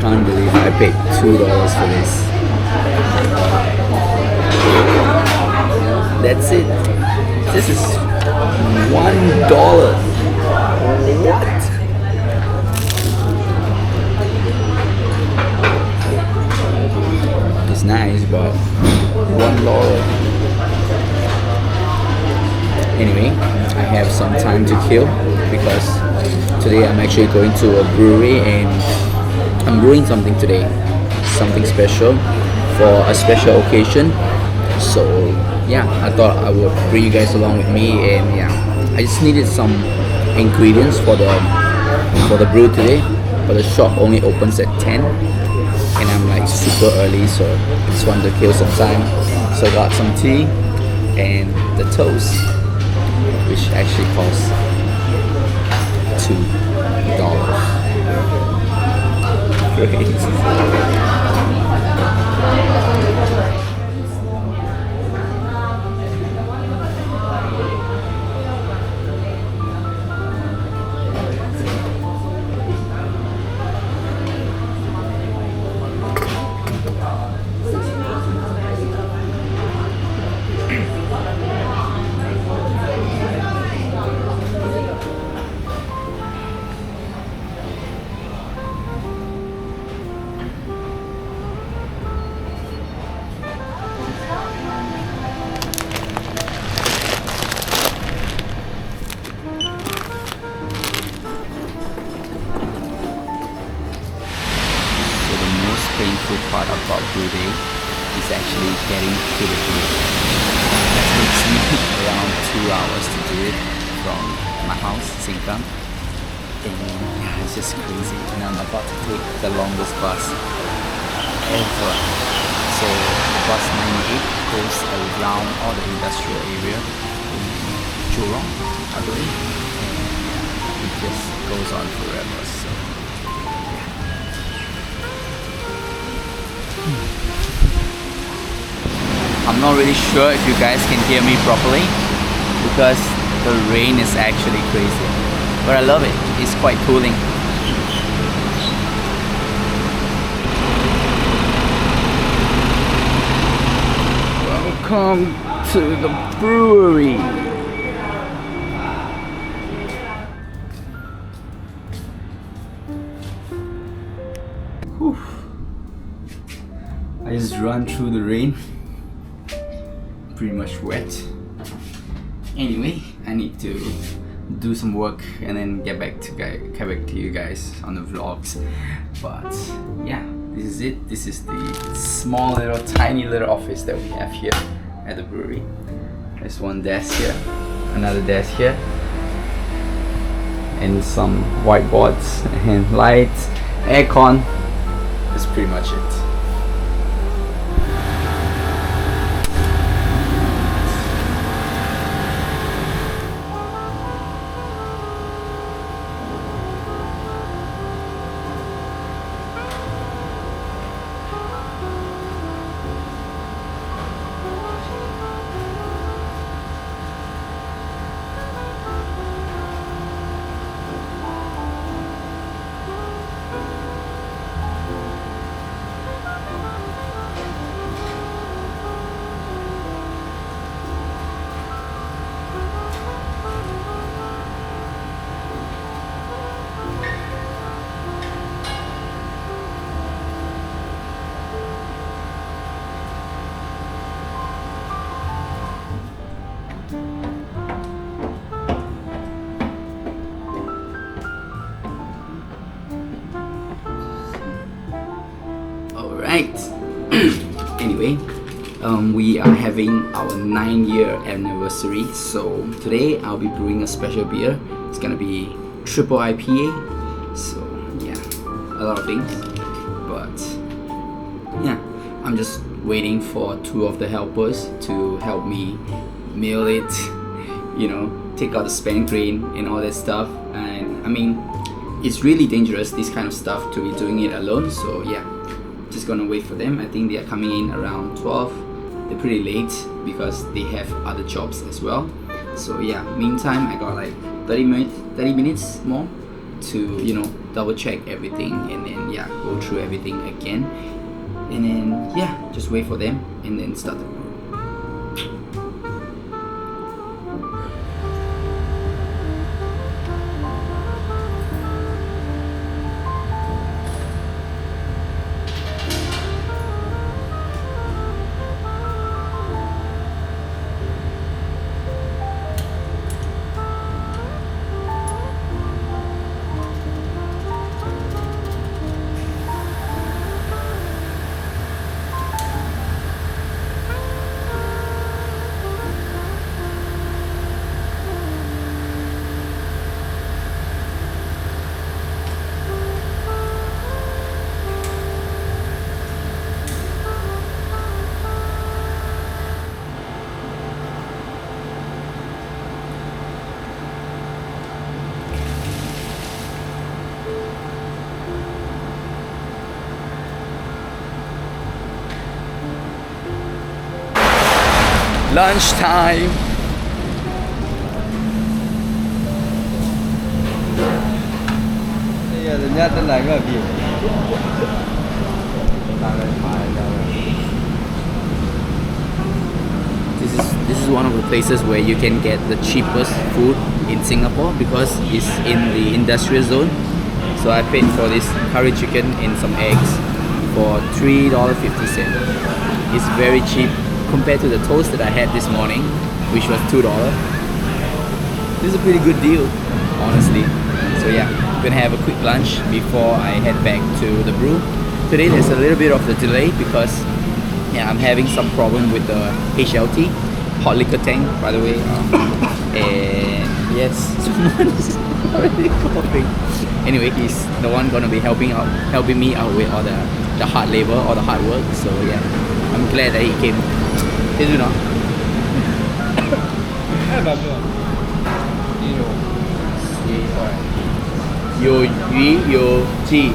can't believe I paid $2 for this. That's it. This is $1. What? It's nice, but $1. Anyway, I have some time to kill because today I'm actually going to a brewery and I'm brewing something today, something special for a special occasion. So yeah, I thought I would bring you guys along with me, and yeah, I just needed some ingredients for the brew today, but the shop only opens at 10 and I'm like super early, so I just wanted to kill some time. So I got some tea and the toast, which actually costs $2. Crazy. Painful part about brew day is actually getting to the brew. It takes me around 2 hours to do it from my house, Sengkang, and yeah, it's just crazy. And I'm about to take the longest bus ever. So bus 98 goes around all the industrial area in Jurong, I believe, and it just goes on forever. So I'm not really sure if you guys can hear me properly because the rain is actually crazy, but I love it. It's quite cooling. Welcome to the brewery. Whew. I just run through the rain, pretty much wet. Anyway, I need to do some work and then get back to you guys on the vlogs. But yeah, this is it. This is the small little tiny little office that we have here at the brewery. There's one desk here, another desk here, and some whiteboards and lights, aircon. That's pretty much it. Anyway, we are having our 9-year anniversary, so today I'll be brewing a special beer. It's gonna be triple IPA, so yeah, a lot of things, but yeah, I'm just waiting for 2 of the helpers to help me mill it, you know, take out the spent grain and all that stuff. And I mean, it's really dangerous, this kind of stuff, to be doing it alone, so yeah, just gonna wait for them. I think they are coming in around 12. They're pretty late because they have other jobs as well. So yeah, meantime I got like 30 minutes more to, you know, double check everything, and then yeah, go through everything again, and then yeah, just wait for them and then start the brew. Lunchtime. This is one of the places where you can get the cheapest food in Singapore because it's in the industrial zone. So I paid for this curry chicken and some eggs for $3.50. It's very cheap compared to the toast that I had this morning, which was $2. This is a pretty good deal, honestly. So yeah, I'm gonna have a quick lunch before I head back to the brew. Today there's a little bit of the delay because yeah, I'm having some problem with the HLT, hot liquor tank, by the way. And yes, someone's already coughing. Anyway, he's the one gonna be helping me out with all the hard labor, all the hard work. So yeah, I'm glad that he came. Did you know? Yo, Yu, Yo, Ji.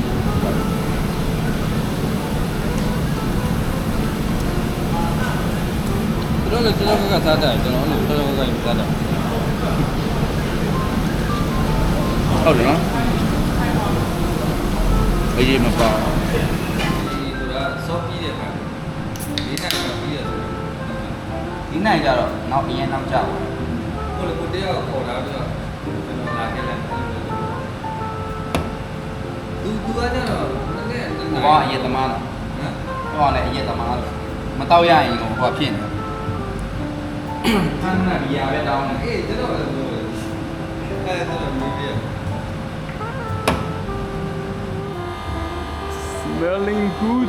Oh, đúng không? Cái gì mà có? Cái này giờ rồi, nó bị năm chậu. Có gì tầm ăn? Có này gì tầm ăn? Mà tao ya gì cũng có phiền. Ăn này bị ya biết đâu này. Smelling good.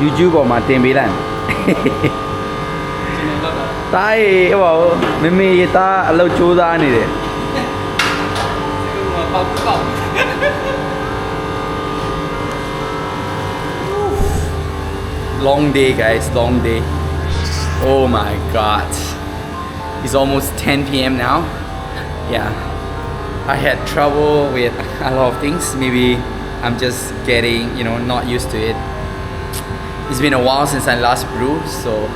YouTube ပေါ်မှာတင်ပေးလိုက်တားရေဟိုမမေရေတားအလုပ်ကြိုးစားနေတယ် Long day guys, long day. Oh my god. It's almost 10 p.m. now. Yeah. I had trouble with a lot of things. Maybe I'm just getting, not used to it. It's been a while since I last brewed, so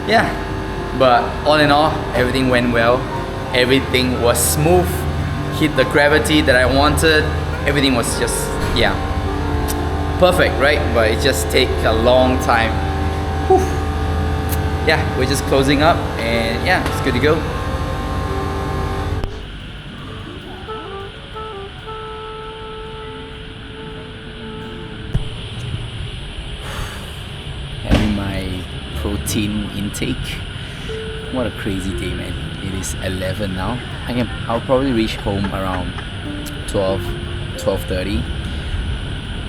yeah. But all in all, everything went well. Everything was smooth. Hit the gravity that I wanted. Everything was just, yeah, perfect, right? But it just take a long time. Whew. Yeah, we're just closing up, and yeah, it's good to go. Having my protein intake. What a crazy day, man. It is 11 now. I'll probably reach home around 12:30.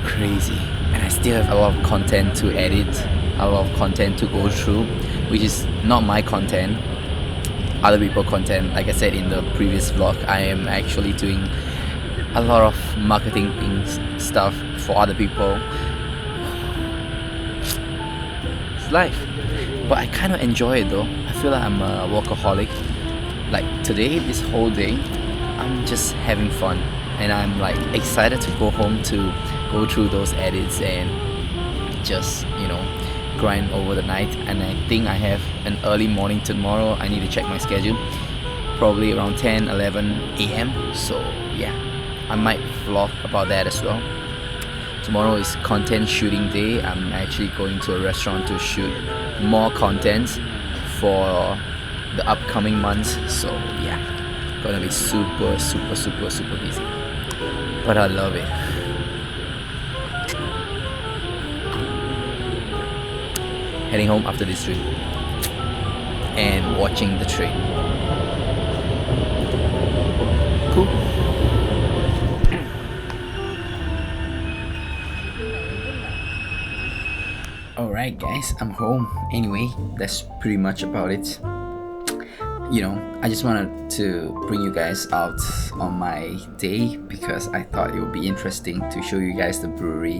Crazy. And I still have a lot of content to edit, a lot of content to go through, which is not my content, other people's content. Like I said in the previous vlog, I am actually doing a lot of marketing stuff for other people. It's life. But I kind of enjoy it though. I feel like I'm a workaholic. Like today, this whole day, I'm just having fun. And I'm like excited to go home to go through those edits and just, you know, grind over the night. And I think I have an early morning tomorrow. I need to check my schedule, probably around 10-11 a.m. So yeah, I might vlog about that as well. Tomorrow is content shooting day. I'm actually going to a restaurant to shoot more content for the upcoming months. So yeah, gonna be super busy, but I love it. Heading home after this trip and watching the train. Cool. Alright guys, I'm home. Anyway, that's pretty much about it. You know, I just wanted to bring you guys out on my day because I thought it would be interesting to show you guys the brewery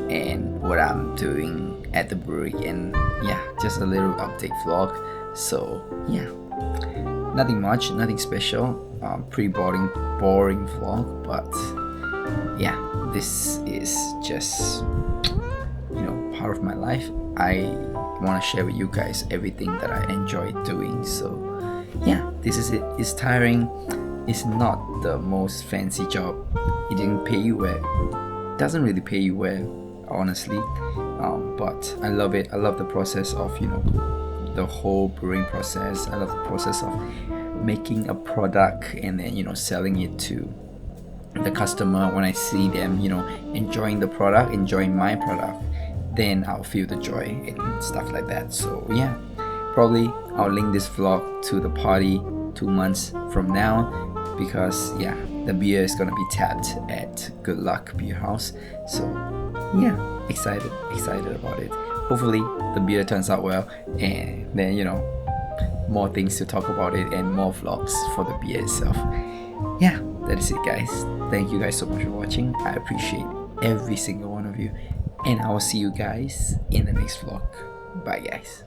and what I'm doing at the brewery, and yeah, just a little update vlog. So yeah, nothing much, nothing special, pretty boring vlog, but yeah, this is just, you know, part of my life. I want to share with you guys everything that I enjoy doing. So yeah, this is it. It's tiring. It's not the most fancy job. It didn't pay you well. It doesn't really pay you well, honestly. But I love it. I love the process of, you know, the whole brewing process. I love the process of making a product and then, you know, selling it to the customer. When I see them, you know, enjoying the product, enjoying my product, then I'll feel the joy and stuff like that. So yeah, probably I'll link this vlog to the party 2 months from now, because yeah, the beer is gonna be tapped at Good Luck Beer House. So yeah, excited about it. Hopefully the beer turns out well, and then, you know, more things to talk about it and more vlogs for the beer itself. Yeah, that is it guys. Thank you guys so much for watching. I appreciate every single one of you, and I will see you guys in the next vlog. Bye guys.